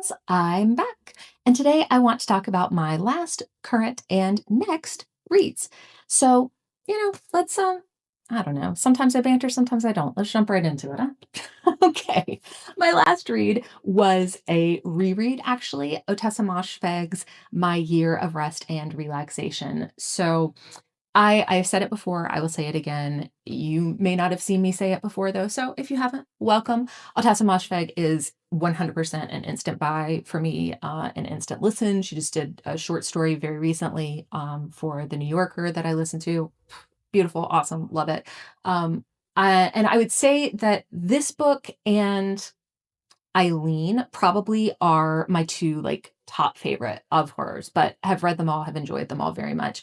Pals, I'm back. And today I want to talk about my last, current, and next reads. So, let's I don't know. Sometimes I banter, sometimes I don't. Let's jump right into it, huh? Okay. My last read was a reread, actually, Ottessa Moshfegh's My Year of Rest and Relaxation. So I've said it before, I will say it again. You may not have seen me say it before though, so if you haven't, welcome. Ottessa Moshfegh is 100% an instant buy for me, an instant listen. She just did a short story very recently for The New Yorker that I listened to. Beautiful, awesome, love it. And I would say that this book and Eileen probably are my two like top favorite of hers, but have read them all, have enjoyed them all very much.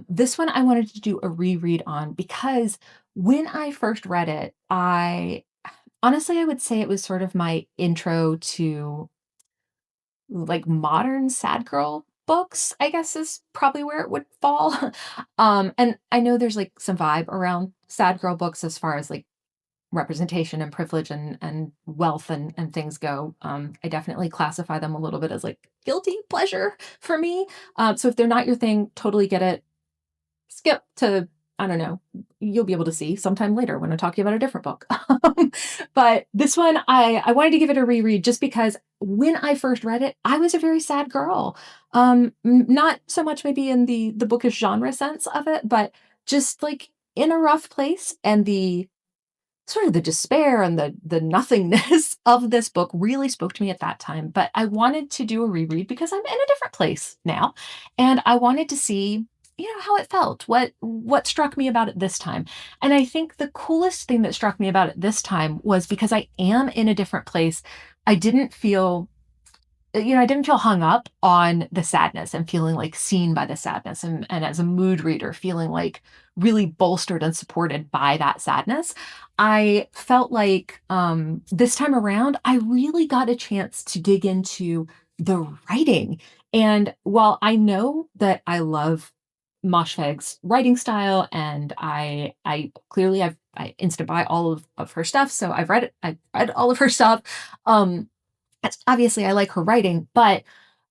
This one I wanted to do a reread on because when I first read it, I honestly I would say it was sort of my intro to like modern sad girl books, I guess is probably where it would fall. And I know there's like some vibe around sad girl books as far as like representation and privilege and wealth and things go. I definitely classify them a little bit as like guilty pleasure for me. So if they're not your thing, totally get it. Skip to, I don't know, you'll be able to see sometime later when I'm talking about a different book. But this one, I wanted to give it a reread just because when I first read it, I was a very sad girl. Not so much maybe in the bookish genre sense of it, but just like in a rough place, and the sort of the despair and the nothingness of this book really spoke to me at that time. But I wanted to do a reread because I'm in a different place now, and I wanted to see, how it felt, what struck me about it this time. And I think the coolest thing that struck me about it this time was because I am in a different place. I didn't feel I didn't feel hung up on the sadness and feeling like seen by the sadness, and as a mood reader, feeling like really bolstered and supported by that sadness. I felt like this time around, I really got a chance to dig into the writing. And while I know that I love Moshfegh's writing style, and I clearly I instant buy all of her stuff. So I've read all of her stuff. Um, obviously I like her writing, but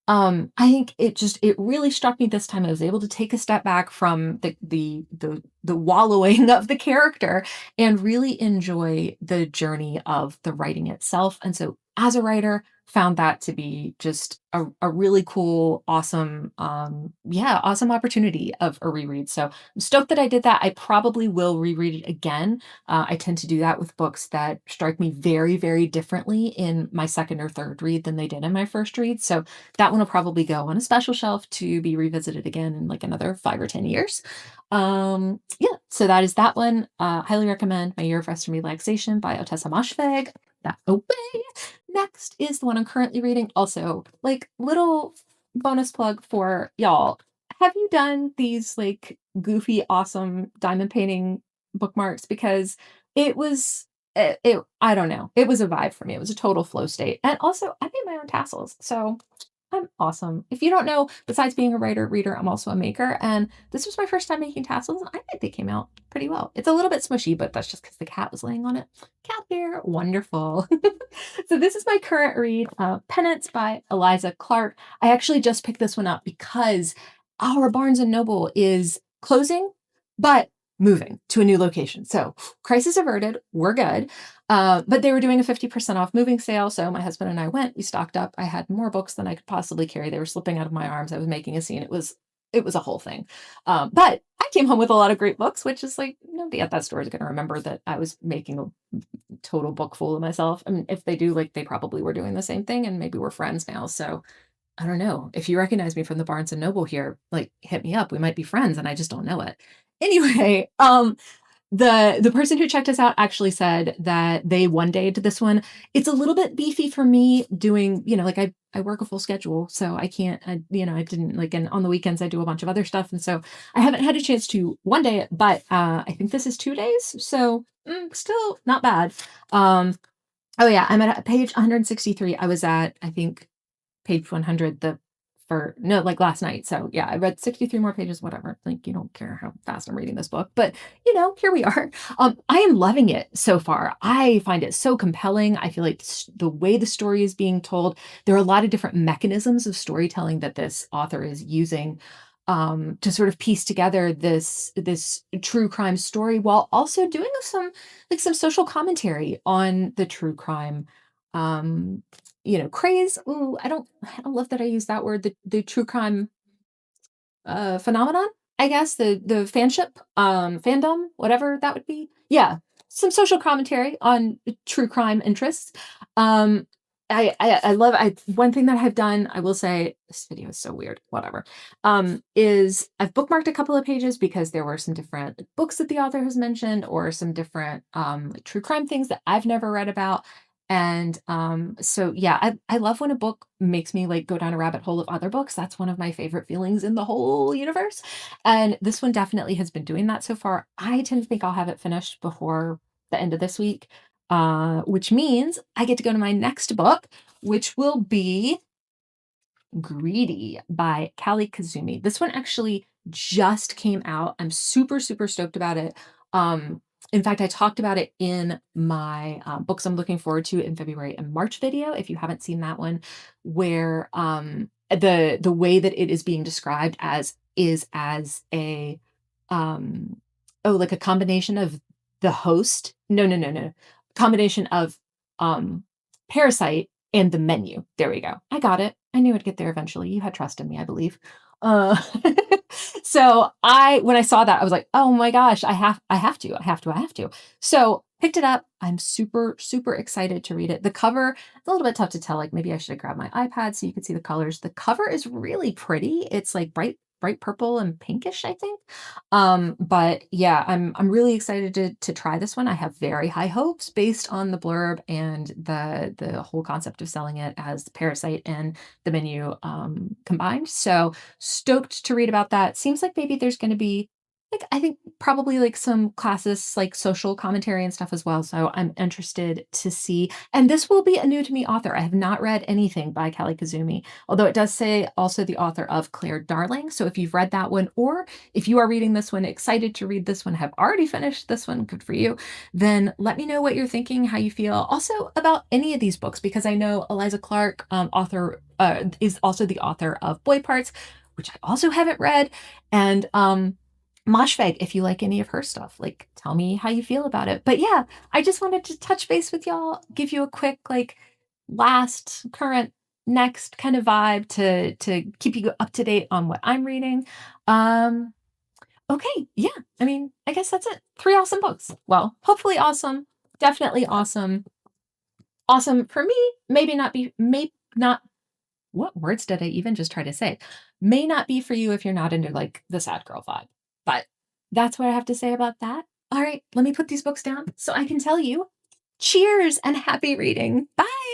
I think it really struck me this time. I was able to take a step back from the wallowing of the character and really enjoy the journey of the writing itself. And so as a writer, found that to be just a really cool, awesome, awesome opportunity of a reread. So I'm stoked that I did that. I probably will reread it again. I tend to do that with books that strike me very, very differently in my second or third read than they did in my first read. So that one will probably go on a special shelf to be revisited again in like another 5 or 10 years. Yeah, so that is that one. Highly recommend My Year of Rest and Relaxation by Ottessa Moshfegh. That away. Next is the one I'm currently reading. Also, like little bonus plug for y'all. Have you done these like goofy, awesome diamond painting bookmarks? Because it was I don't know. It was a vibe for me. It was a total flow state. And also I made my own tassels. So I'm awesome. If you don't know, besides being a writer, reader, I'm also a maker. And this was my first time making tassels, and I think they came out pretty well. It's a little bit smushy, but that's just because the cat was laying on it. Cat hair, wonderful. So this is my current read, Penance by Eliza Clark. I actually just picked this one up because our Barnes and Noble is closing, but moving to a new location. So crisis averted, we're good. But they were doing a 50% off moving sale. So my husband and I went, we stocked up. I had more books than I could possibly carry. They were slipping out of my arms. I was making a scene. It was a whole thing. But I came home with a lot of great books, which is like, nobody at that store is going to remember that I was making a total book fool of myself. I mean, if they do, like, they probably were doing the same thing, and maybe we're friends now. So I don't know. If you recognize me from the Barnes and Noble here, like, hit me up. We might be friends and I just don't know it. Anyway, the person who checked us out actually said that they one day did this one. It's a little bit beefy for me doing, like I work a full schedule, so I can't, I didn't like, and on the weekends I do a bunch of other stuff. And so I haven't had a chance to one day it, but I think this is 2 days. So still not bad. Oh yeah, I'm at page 163. I was at, I think, page 100 the for no, like last night. So yeah, I read 63 more pages, whatever. Like, you don't care how fast I'm reading this book, but here we are. I am loving it so far. I find it so compelling. I feel like the way the story is being told, there are a lot of different mechanisms of storytelling that this author is using to sort of piece together this true crime story while also doing some social commentary on the true crime um craze. Ooh, I don't love that I use that word. The true crime phenomenon, I guess, the fanship, fandom, whatever that would be. Yeah, some social commentary on true crime interests. Um, I love one thing that I've done, I will say, this video is so weird, whatever, is I've bookmarked a couple of pages because there were some different books that the author has mentioned or some different like true crime things that I've never read about. And so yeah, I love when a book makes me like go down a rabbit hole of other books. That's one of my favorite feelings in the whole universe. And this one definitely has been doing that so far. I tend to think I'll have it finished before the end of this week, which means I get to go to my next book, which will be Greedy by Callie Kazumi. This one actually just came out. I'm super, super stoked about it. In fact, I talked about it in my books I'm looking forward to in February and March video. If you haven't seen that one, where the way that it is being described as a like a combination of the host. No. Combination of um Parasite and The Menu. There we go. I got it. I knew I'd get there eventually. You had trust in me, I believe. Uh, so when I saw that, I was like, oh my gosh, I have to. So picked it up. I'm super, super excited to read it. The cover, it's a little bit tough to tell. Like maybe I should have grabbed my iPad so you could see the colors. The cover is really pretty. It's like bright purple and pinkish, I think. But yeah, I'm really excited to try this one. I have very high hopes based on the blurb and the whole concept of selling it as Parasite and The Menu combined. So stoked to read about that. Seems like maybe there's going to be like I think probably like some classes like social commentary and stuff as well. So I'm interested to see. And this will be a new to me author. I have not read anything by Callie Kazumi, although it does say also the author of Claire Darling. So if you've read that one, or if you are reading this one, excited to read this one, have already finished this one, good for you, then let me know what you're thinking, how you feel also about any of these books, because I know Eliza Clark, author, is also the author of Boy Parts, which I also haven't read. And Moshfegh, if you like any of her stuff, like tell me how you feel about it. But yeah, I just wanted to touch base with y'all, give you a quick like last, current, next kind of vibe to keep you up to date on what I'm reading. Um okay, yeah. I mean, I guess that's it. 3 awesome books. Well, hopefully awesome, definitely awesome. Awesome for me, may not what words did I even just try to say? May not be for you if you're not into like the sad girl vibe. But that's what I have to say about that. All right, let me put these books down so I can tell you cheers and happy reading. Bye.